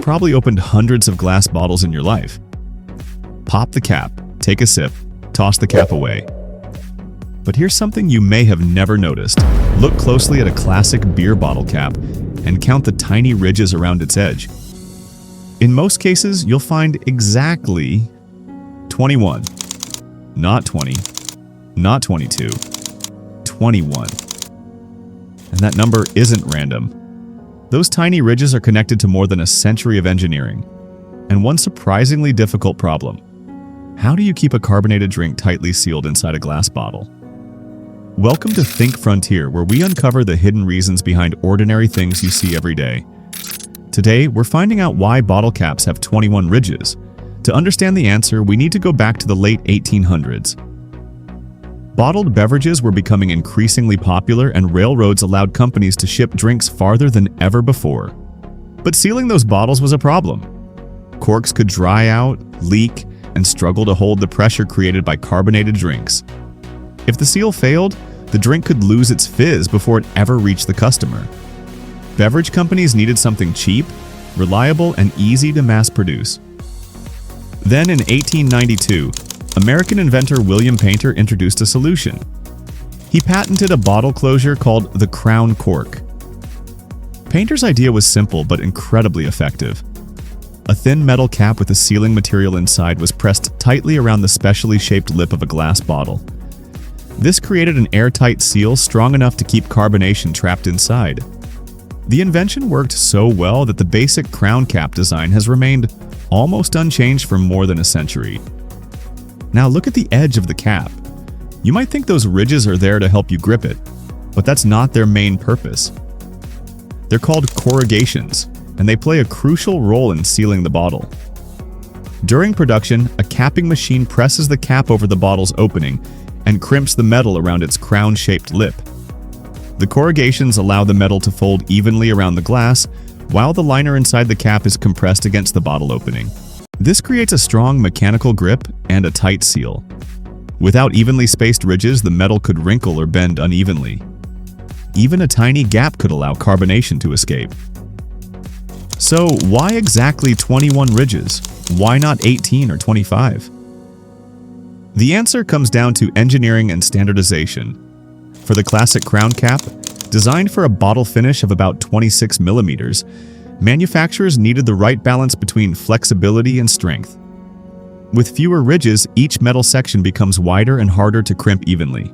probably opened hundreds of glass bottles in your life. Pop the cap, take a sip, toss the cap away. But here's something you may have never noticed. Look closely at a classic beer bottle cap and count the tiny ridges around its edge. In most cases, you'll find exactly 21. Not 20, not 22, 21. And that number isn't random. Those tiny ridges are connected to more than a century of engineering. And one surprisingly difficult problem. How do you keep a carbonated drink tightly sealed inside a glass bottle? Welcome to Think Frontier, where we uncover the hidden reasons behind ordinary things you see every day. Today, we're finding out why bottle caps have 21 ridges. To understand the answer, we need to go back to the late 1800s. Bottled beverages were becoming increasingly popular, and railroads allowed companies to ship drinks farther than ever before. But sealing those bottles was a problem. Corks could dry out, leak, and struggle to hold the pressure created by carbonated drinks. If the seal failed, the drink could lose its fizz before it ever reached the customer. Beverage companies needed something cheap, reliable, and easy to mass produce. Then in 1892, American inventor William Painter introduced a solution. He patented a bottle closure called the crown cork. Painter's idea was simple but incredibly effective. A thin metal cap with a sealing material inside was pressed tightly around the specially shaped lip of a glass bottle. This created an airtight seal strong enough to keep carbonation trapped inside. The invention worked so well that the basic crown cap design has remained almost unchanged for more than a century. Now look at the edge of the cap. You might think those ridges are there to help you grip it, but that's not their main purpose. They're called corrugations, and they play a crucial role in sealing the bottle. During production, a capping machine presses the cap over the bottle's opening and crimps the metal around its crown-shaped lip. The corrugations allow the metal to fold evenly around the glass, while the liner inside the cap is compressed against the bottle opening. This creates a strong mechanical grip and a tight seal. Without evenly spaced ridges, the metal could wrinkle or bend unevenly. Even a tiny gap could allow carbonation to escape. So why exactly 21 ridges? Why not 18 or 25? The answer comes down to engineering and standardization. For the classic crown cap, designed for a bottle finish of about 26 millimeters, manufacturers needed the right balance between flexibility and strength. With fewer ridges, each metal section becomes wider and harder to crimp evenly.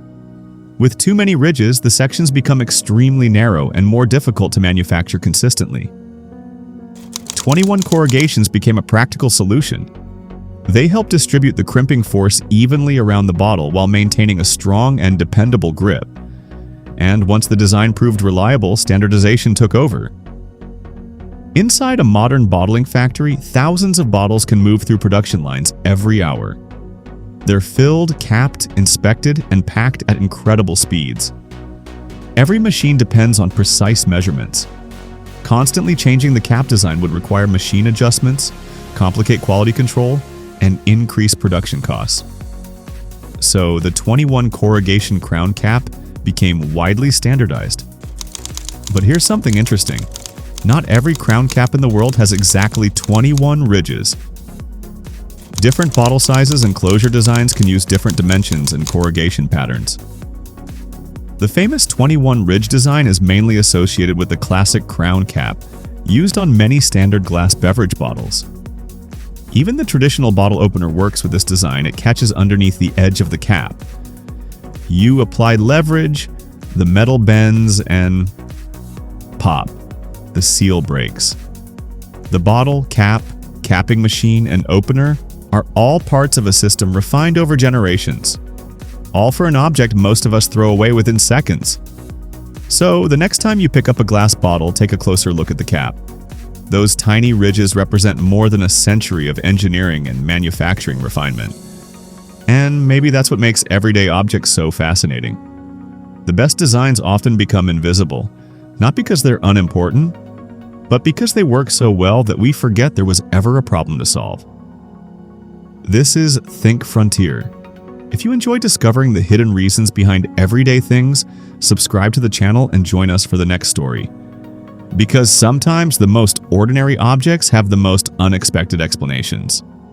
With too many ridges, the sections become extremely narrow and more difficult to manufacture consistently. 21 corrugations became a practical solution. They help distribute the crimping force evenly around the bottle while maintaining a strong and dependable grip. And once the design proved reliable, standardization took over. Inside a modern bottling factory, thousands of bottles can move through production lines every hour. They're filled, capped, inspected, and packed at incredible speeds. Every machine depends on precise measurements. Constantly changing the cap design would require machine adjustments, complicate quality control, and increase production costs. So the 21 corrugation crown cap became widely standardized. But here's something interesting. Not every crown cap in the world has exactly 21 ridges. Different bottle sizes and closure designs can use different dimensions and corrugation patterns. The famous 21 ridge design is mainly associated with the classic crown cap, used on many standard glass beverage bottles. Even the traditional bottle opener works with this design. It catches underneath the edge of the cap. You apply leverage, the metal bends, and pop. The seal breaks. The bottle, cap, capping machine, and opener are all parts of a system refined over generations. All for an object most of us throw away within seconds. So, the next time you pick up a glass bottle, take a closer look at the cap. Those tiny ridges represent more than a century of engineering and manufacturing refinement. And maybe that's what makes everyday objects so fascinating. The best designs often become invisible, not because they're unimportant, but because they work so well that we forget there was ever a problem to solve. This is Think Frontier. If you enjoy discovering the hidden reasons behind everyday things, subscribe to the channel and join us for the next story. Because sometimes the most ordinary objects have the most unexpected explanations.